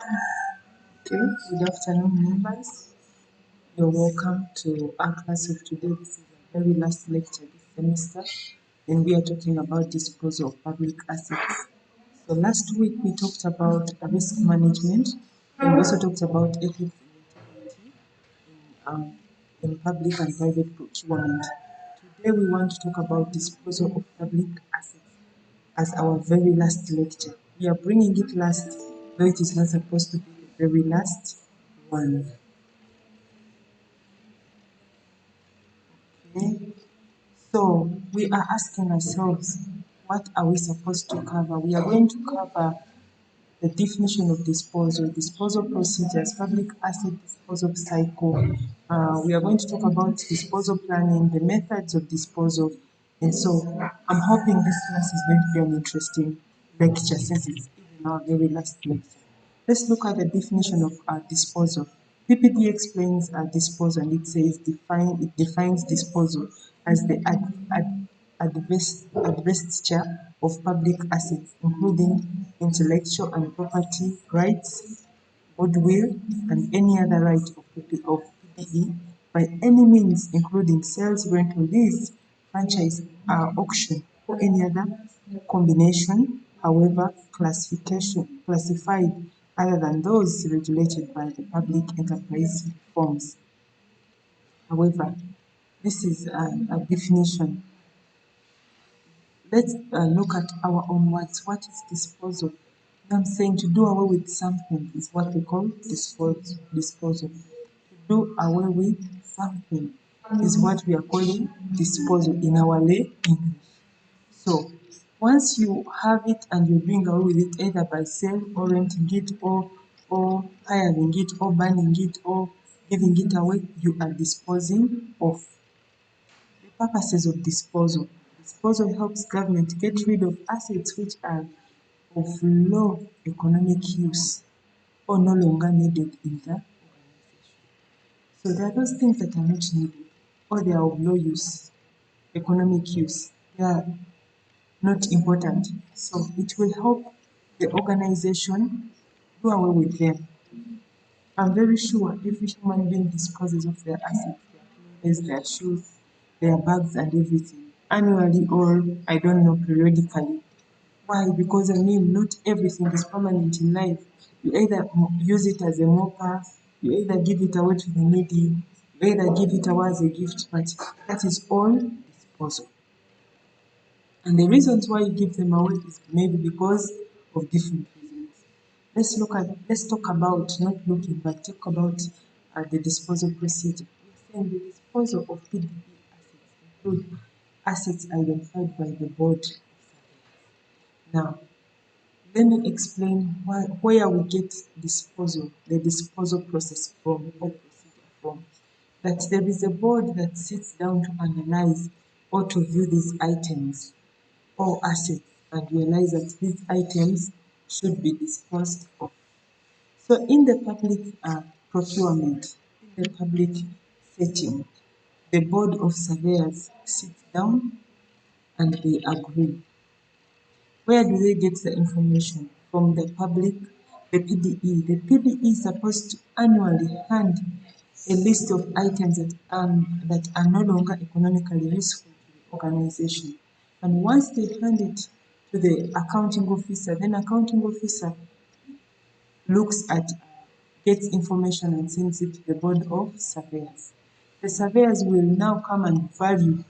Okay, good afternoon, members. You're welcome to our class of today. This is our very last lecture this semester, and we are talking about disposal of public assets. So last week we talked about risk management, and we also talked about ethics um, in public and private procurement. Today we want to talk about disposal of public assets as our very last lecture. We are bringing it last, though it is not supposed to be the very last one. Okay? So we are asking ourselves, what are we supposed to cover? We are going to cover the definition of disposal procedures, public asset disposal cycle. We are going to talk about disposal planning, the methods of disposal. And so I'm hoping this class is going to be an interesting lecture since it's even our very last lecture. Let's look at the definition of disposal. PPD explains disposal and it defines disposal as the advestiture of public assets, including intellectual and property rights, goodwill, and any other right of PPE by any means, including sales, rental, lease, franchise, auction, or any other combination, however classified other than those regulated by the public enterprise reforms. However, this is a definition. Let's look at our own words. What is disposal? I'm saying to do away with something is what we call disposal. To do away with something is what we are calling disposal in our lay English. So once you have it and you're doing away with it either by sale or renting it or hiring it or burning it or giving it away, you are disposing of. The purposes of disposal. Disposal helps government get rid of assets which are of low economic use or no longer needed in the organization. So there are those things that are not needed or they are of low use, economic use. They are not important. So it will help the organization do away with them. I'm very sure every human being disposes of their assets, their clothes, their shoes, their bags, and everything annually or I don't know, periodically. Why? Because I mean, not everything is permanent in life. You either use it as a mopper, you either give it away to the needy, you either give it away as a gift, but that is all disposal. And the reasons why you give them away is maybe because of different reasons. Let's talk about, not looking, but talk about the disposal procedure. We're saying the disposal of PDE assets include assets identified by the board. Now, let me explain where we get the disposal process from or procedure from. That there is a board that sits down to analyze or to view these items or assets and realize that these items should be disposed of. So in the public procurement, in the public setting, the board of surveyors sits down and they agree. Where do they get the information? From the public, the PDE. The PDE is supposed to annually hand a list of items that are no longer economically useful to the organization. And once they hand it to the accounting officer, then accounting officer looks at, gets information and sends it to the board of surveyors. The surveyors will now come and value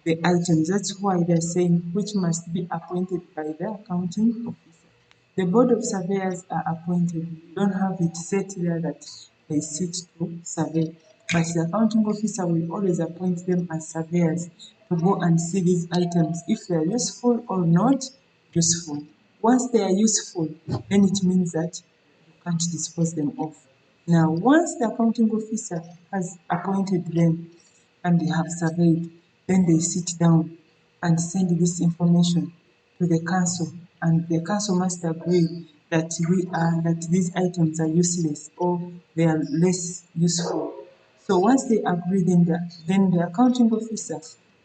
the items. That's why they're saying which must be appointed by the accounting officer. The board of surveyors are appointed. You don't have it set there that they sit to survey. But the accounting officer will always appoint them as surveyors to go and see these items if they are useful or not useful. Once they are useful, then it means that you can't dispose them off. Now, once the accounting officer has appointed them and they have surveyed, then they sit down and send this information to the council, and the council must agree that these items are useless or they are less useful. So once they agree, then the accounting officer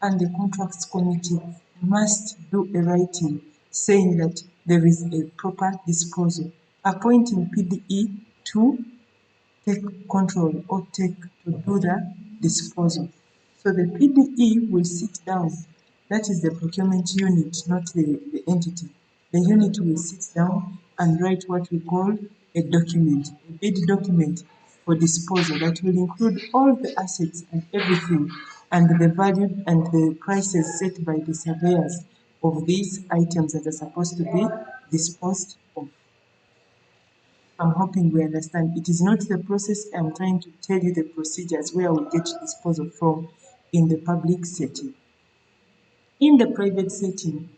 and the contracts committee must do a writing saying that there is a proper disposal. Appointing PDE to take control or take to do the disposal. So the PDE will sit down. That is the procurement unit, not the entity. The unit will sit down and write what we call a document, a bid document for disposal that will include all the assets and everything and the value and the prices set by the surveyors of these items that are supposed to be disposed of. I'm hoping we understand. It is not the process. I'm trying to tell you the procedures where we get disposal from in the public setting. In the private setting,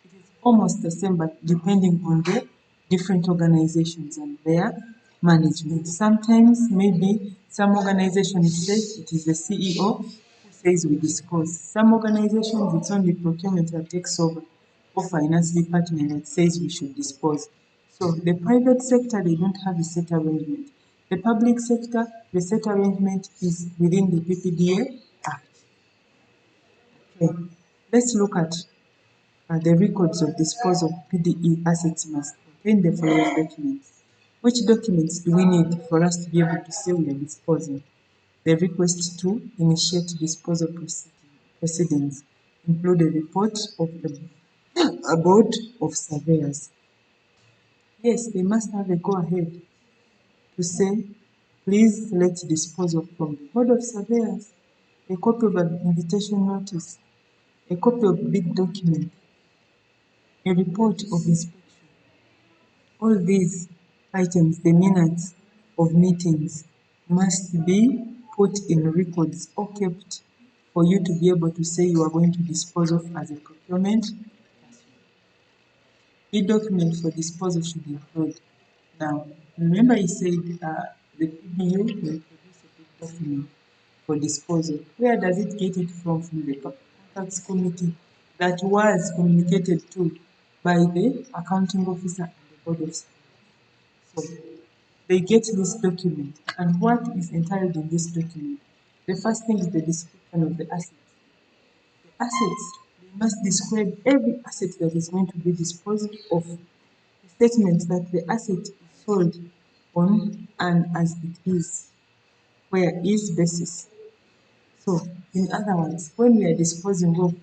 it is almost the same, but depending on the different organizations and their management. Sometimes, maybe some organizations say it is the CEO who says we dispose. Some organizations, it's only procurement that takes over, or finance department that says we should dispose. So the private sector, they don't have a set arrangement. The public sector, the set arrangement is within the PPDA Act. Okay, let's look at the records of disposal of PDE assets must contain the following documents. Which documents do we need for us to be able to say we are disposing? The request to initiate disposal proceedings include a report of a board of surveyors. Yes, they must have a go-ahead to say, please let's dispose of from the board of surveyors, a copy of an invitation notice, a copy of bid document, a report of inspection. All these items, the minutes of meetings, must be put in records or kept for you to be able to say you are going to dispose of as a procurement. The document for disposal should include. Now, remember he said the PDU will produce a big document for disposal. Where does it get it from? From the contracts committee that was communicated to by the accounting officer and the board of. So they get this document, and what is entailed in this document? The first thing is the description of the assets. The assets, they must describe every asset that is going to be disposed of. The statement that the asset is sold on an as it is, where is basis. So, in other words, when we are disposing of,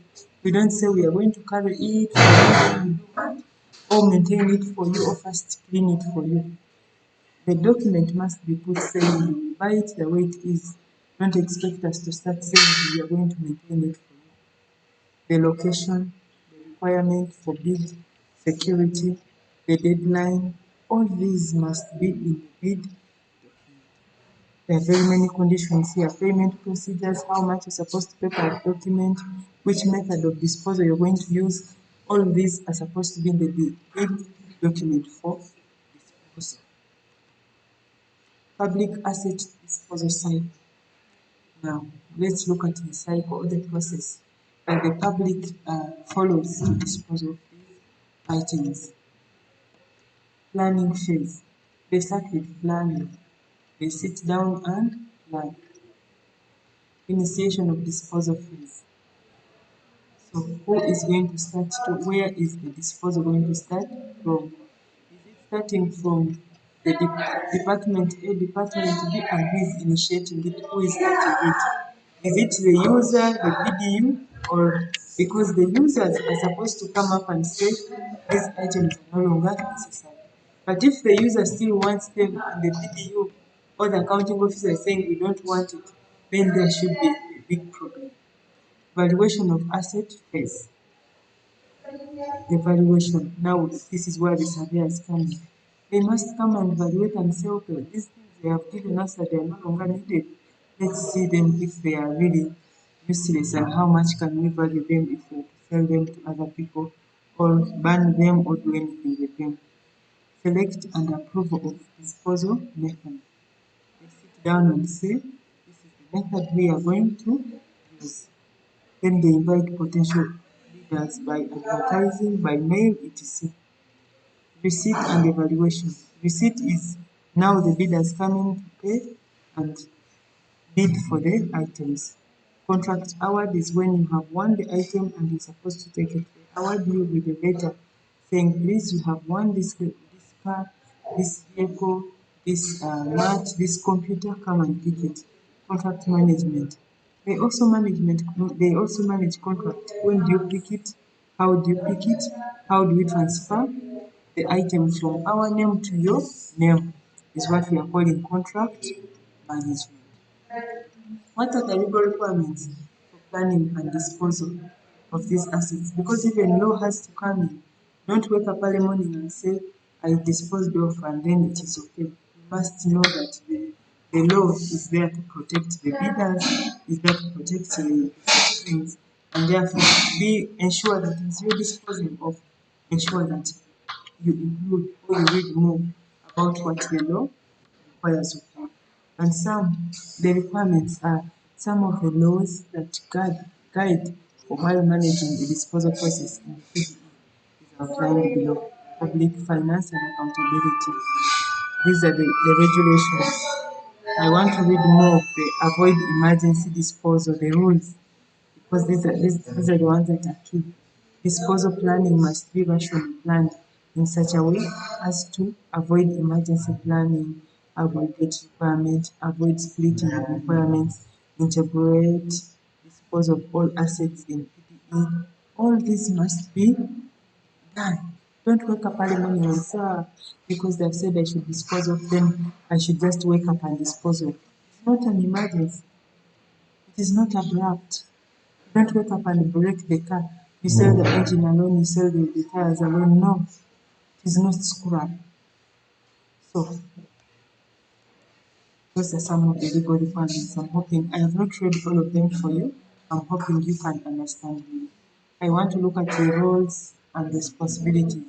we don't say we are going to carry it for you, or maintain it for you, or first clean it for you. The document must be put saying you buy it the way it is. Don't expect us to start saying we are going to maintain it for you. The location, the requirement for bid, security, the deadline, all these must be in the bid. There are very many conditions here. Payment procedures, how much you're supposed to pay per document, which method of disposal you're going to use. All these are supposed to be in the bid document for disposal. Public asset disposal cycle. Now, let's look at the cycle or the process that the public follows to dispose of these items. Planning phase. They start with planning. They sit down and plan. Initiation of disposal phase. So, who is going to start to, where is the disposal going to start from? Is it starting from the department A, department B, and who is initiating it? Who is starting it? Is it the user, the BDU, or because the users are supposed to come up and say these items are no longer necessary? But if the user still wants them and the BDU or the accounting officer is saying we don't want it, then there should be a big problem. Valuation of asset phase. The valuation. Now, this is where the surveyors come in. They must come and evaluate and say, okay, these things they have given us that they are no longer needed. Let's see them if they are really useless and how much can we value them if we sell them to other people or ban them or do anything with them. Select and approval of disposal method. They sit down and say, this is the method we are going to use. Then they invite potential bidders by advertising, by mail, etc. Receipt and evaluation. Receipt is now the bidders coming to pay and bid for the items. Contract award is when you have won the item and you're supposed to take it. They award you with a letter saying, please, you have won this car, this vehicle, this mat, this computer, come and pick it. Contract management. They also manage contract. When do you pick it? How do you pick it? How do we transfer the item from our name to your name? Is what we are calling contract management. What are the legal requirements for planning and disposal of these assets? Because even law has to come in. Don't wake up early morning and say, I disposed of and then it is okay. You must know that the law is there to protect the bidders, is there to protect the citizens, and therefore ensure that as you're disposing of, ensure that you include or you read more about what the law requires of you. And the requirements are some of the laws that guide for while managing the disposal process in the PDE is outlined below. Public finance and accountability. These are the regulations. I want to read more of the avoid emergency disposal, the rules, because these are the ones that are key. Disposal planning must be rationally planned in such a way as to avoid emergency planning, avoid debt requirement, avoid splitting of requirements, integrate, dispose of all assets in PPE. All this must be done. Don't wake up early morning and say, because they've said I should dispose of them, I should just wake up and dispose of. It's not an emergency. It is not abrupt. Don't wake up and break the car. You sell the engine alone, you sell the tires alone. No, it is not scrap. So those are some of the legal requirements. I'm hoping I have not read all of them for you. I'm hoping you can understand me. I want to look at the roles and responsibilities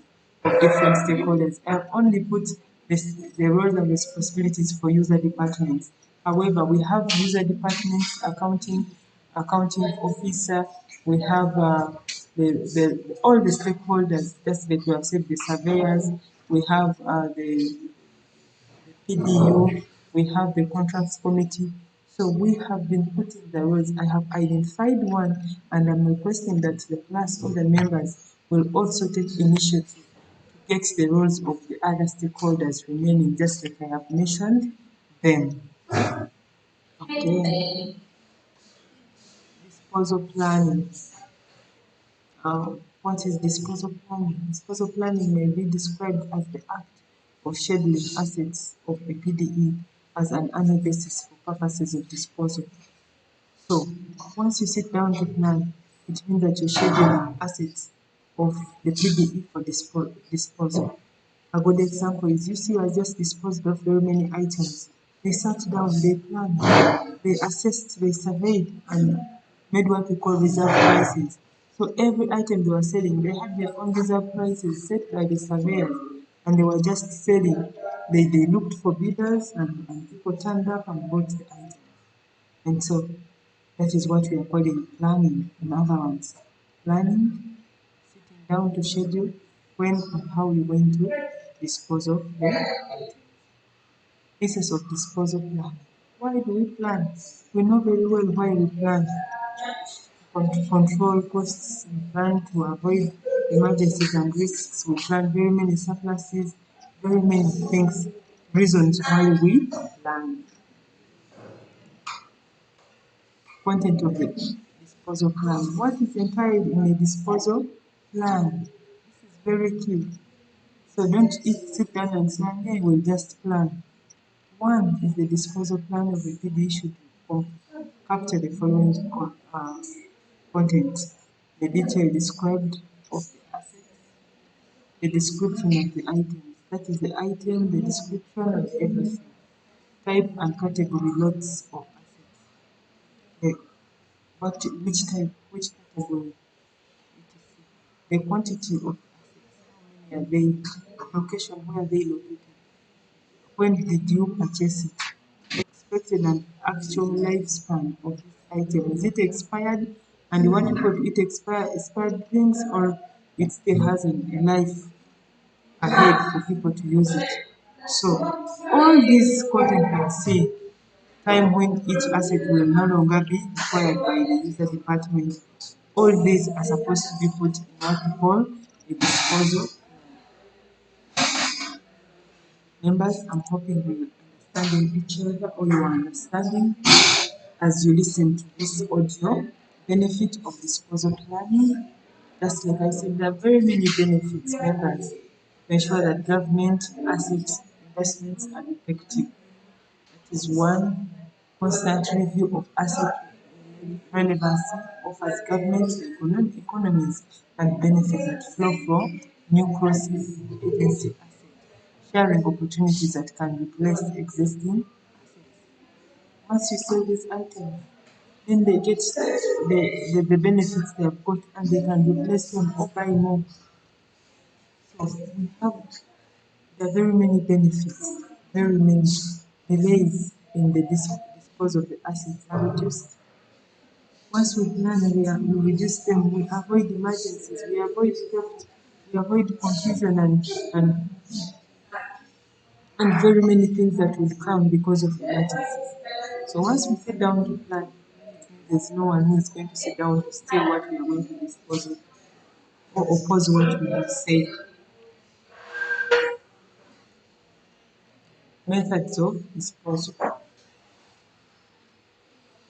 of different stakeholders. I have only put the roles and responsibilities for user departments. However, we have user departments, accounting officer, we have all the stakeholders, just like we have said, the surveyors, we have the PDU, we have the contracts committee. So we have been putting the roles. I have identified one, and I'm requesting that the class or the members will also take initiative to get the roles of the other stakeholders remaining, just like I have mentioned them. Okay. Disposal planning. What is disposal planning? Disposal planning may be described as the act of scheduling assets of a PDE as an annual basis for purposes of disposal. So once you sit down to plan, it means that you're scheduling assets of the PDE for disposal. A good example is you see I just disposed of very many items. They sat down, they planned, they assessed, they surveyed, and made what we call reserve prices. So every item they were selling, they had their own reserve prices set by the surveyors, and they were just selling. They looked for bidders, and people turned up and bought the item. And so that is what we are calling planning, in other words. Planning, sitting down to schedule when and how you're going to dispose of the pieces of disposal plan. Why do we plan? We know very well why we plan. To control costs, we plan to avoid emergencies and risks, we plan very many surpluses, very many things, reasons why we plan. Content of the disposal plan. What is entailed in a disposal plan? This is very key. So don't sit down and say, hey, we'll just plan. One is the disposal plan of the PD should capture the following content. The detail described of the assets, the description of the items. That is the item, the description of everything. Type and category lots of assets. The, which category, etc. The quantity of assets, how many are they, location, where are they located, when did you purchase it, expected and actual lifespan of this item. Is it expired and you want people to eat expired things, or it still has a life ahead for people to use it? So all these content will see time when each asset will no longer be required by the user department. All these are supposed to be put in what we call a disposal. Members, I'm hoping we will understand each other, or you are understanding as you listen to this audio. Benefit of disposal planning. Just like I said, there are very many benefits, members, to ensure that government assets investments are effective. That is one. Constant review of asset relevancy offers government economies and benefits that flow from new cross-agency assets, sharing opportunities that can replace existing. Once you sell this item, then they get the benefits they have got and they can replace them or buy more. So we have there are very many benefits, very many delays in the disposal of the assets are reduced. Once we plan, we reduce them, we avoid emergencies, we avoid theft, we avoid confusion and very many things that will come because of emergencies. So once we sit down to plan, there's no one who is going to sit down to steal what we are going to dispose of or oppose what we have said. Methods of disposal.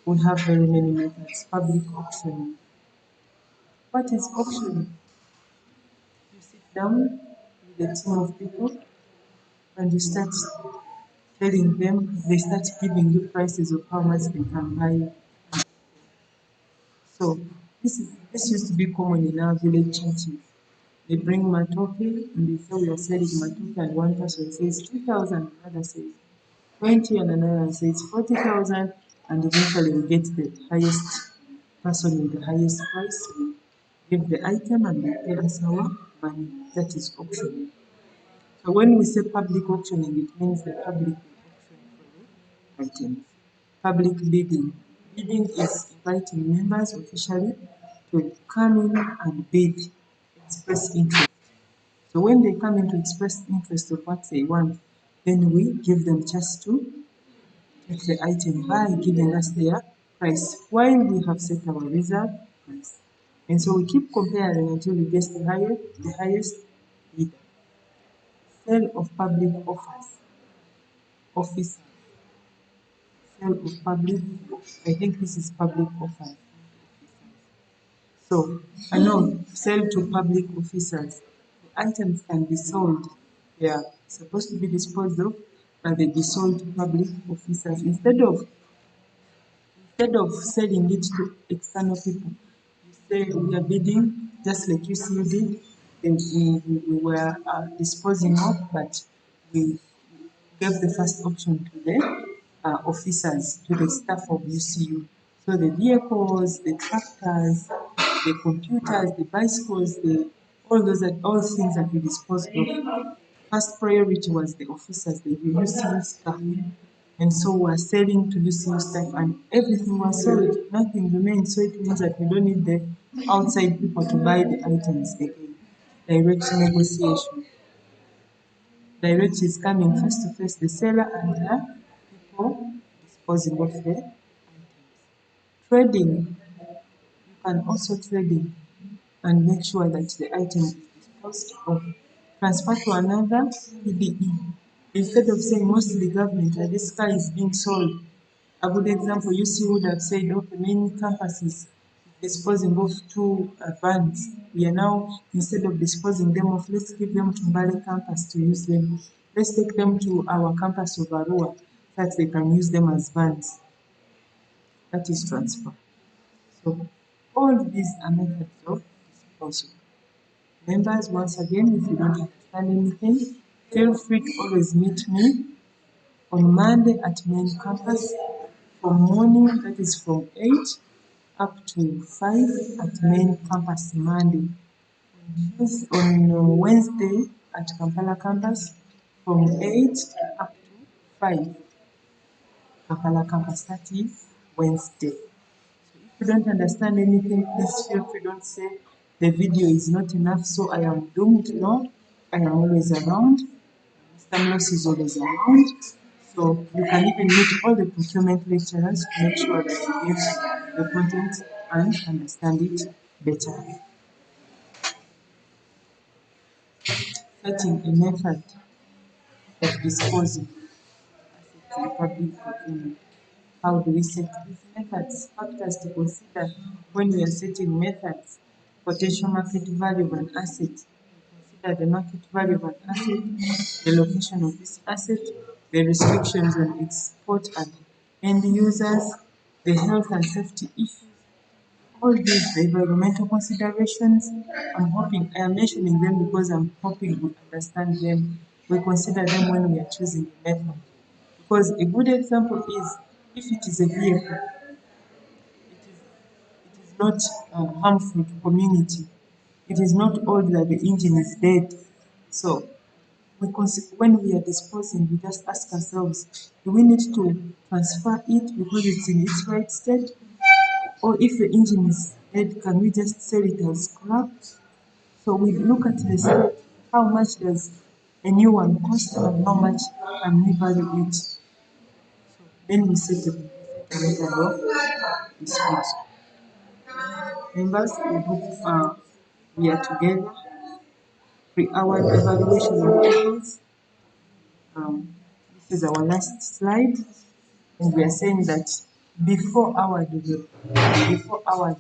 We have very many methods. Public auctioning. What is auctioning? You sit down with a team of people and you start telling them, they start giving you prices of how much they can buy. So this used to be common in our village churches. They bring matoke and they say we are selling matoke and one person says 2,000, another says 20 and another says 40,000 and eventually we get the highest person with the highest price. We give the item and they pay us our money. That is auctioning. So when we say public auctioning, it means the public will auction for the items. Public bidding. Bidding is inviting members officially to come in and bid, express interest. So when they come in to express interest of what they want, then we give them chance to take the item by giving us their price while we have set our reserve price. And so we keep comparing until we get the highest bidder. Sale of public offers, office, sale of public, I think this is public offers. So, I know, sell to public officers. The items can be sold. They are supposed to be disposed of, but they be sold to public officers instead of selling it to external people. You say we are bidding, just like you did. We were disposing of, but we gave the first option to the officers, to the staff of UCU. So the vehicles, the tractors, the computers, the bicycles, all things that we disposed of. First priority was the officers, the UCU staff. And so we're selling to UCU staff and everything was sold, nothing remained. So it means that we don't need the outside people to buy the items again. Direct negotiation. Direct is coming face to face, the seller and the people disposing of the items. Trading, you can also trading and make sure that the item is disposed of. Transfer to another PDE. Instead of saying mostly government, this car is being sold. A good example, you see would have said, okay, main campus is disposing of two vans. We are now, instead of disposing them off, let's give them to Mbale campus to use them. Let's take them to our campus of Arua so that they can use them as vans. That is transfer. So all these are methods of disposal. Members, once again, if you don't understand anything, feel free to always meet me on Monday at main campus from morning, that is from 8 up to 5 at main campus Monday. On Wednesday at Kampala campus from 8 up to 5 Kampala campus, that is Wednesday. If you don't understand anything, please feel free, don't say the video is not enough, so I am doomed. No, I am always around. Mr. Moss is always around. So you can even meet all the procurement lecturers to make sure that you get the content and understand it better. Setting a method of disposing assets in public procurement. How do we set these methods? Factors to consider when we are setting methods. Potential market value of an asset. Consider the market value of an asset, the location of this asset, the restrictions on export and end users, the health and safety issues, all these the environmental considerations. I am mentioning them because I'm hoping we understand them. We consider them when we are choosing a method. Because a good example is if it is a vehicle, it is not harmful to community. It is not old that the engine is dead. So when we are disposing, we just ask ourselves, do we need to transfer it because it's in its right state? Or if the engine is dead, can we just sell it as scrap? So we look at the state, how much does a new one cost and how much can we value it? So then we set the method of disposal. Members, we are together. Our evaluation of pupils. This is our last slide, and we are saying that before our before our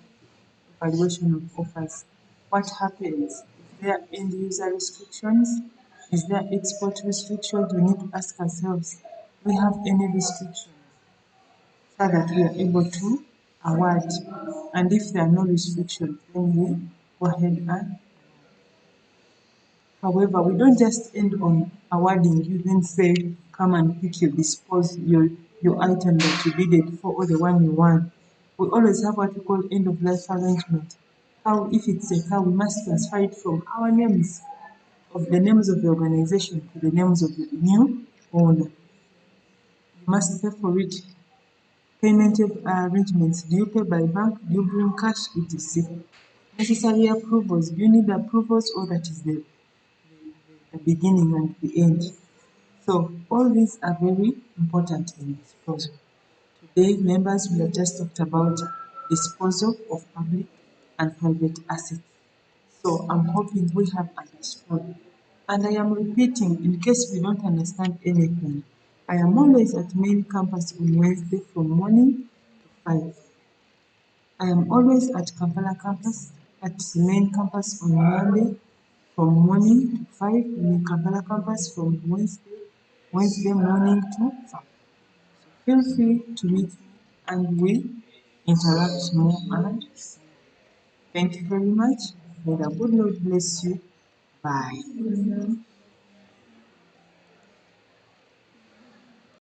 evaluation of offers, what happens? Is there end user restrictions? Is there export restrictions? We need to ask ourselves, do we have any restrictions so that we are able to award? And if there are no restrictions, then we go ahead and. However, we don't just end on awarding you, then say, come and pick your item that you bidded for or the one you want. We always have what we call end of life arrangement. How, if it's a car, we must transfer it from our names, of the names of the organization, to the names of the new owner. You must pay for it. Payment arrangements. Do you pay by bank? Do you bring cash? etc. Necessary approvals. Do you need approvals or that is the beginning and the end? So all these are very important in disposal. Today, members, we have just talked about disposal of public and private assets. So I'm hoping we have understood. And I am repeating in case we don't understand anything. I am always at main campus on Wednesday from morning to 5. I am always at Kampala campus at the main campus on Monday from morning to 5, in Kampala campus from Wednesday morning to 5. Feel free to meet me and we interact more and thank you very much. May the good Lord bless you. Bye.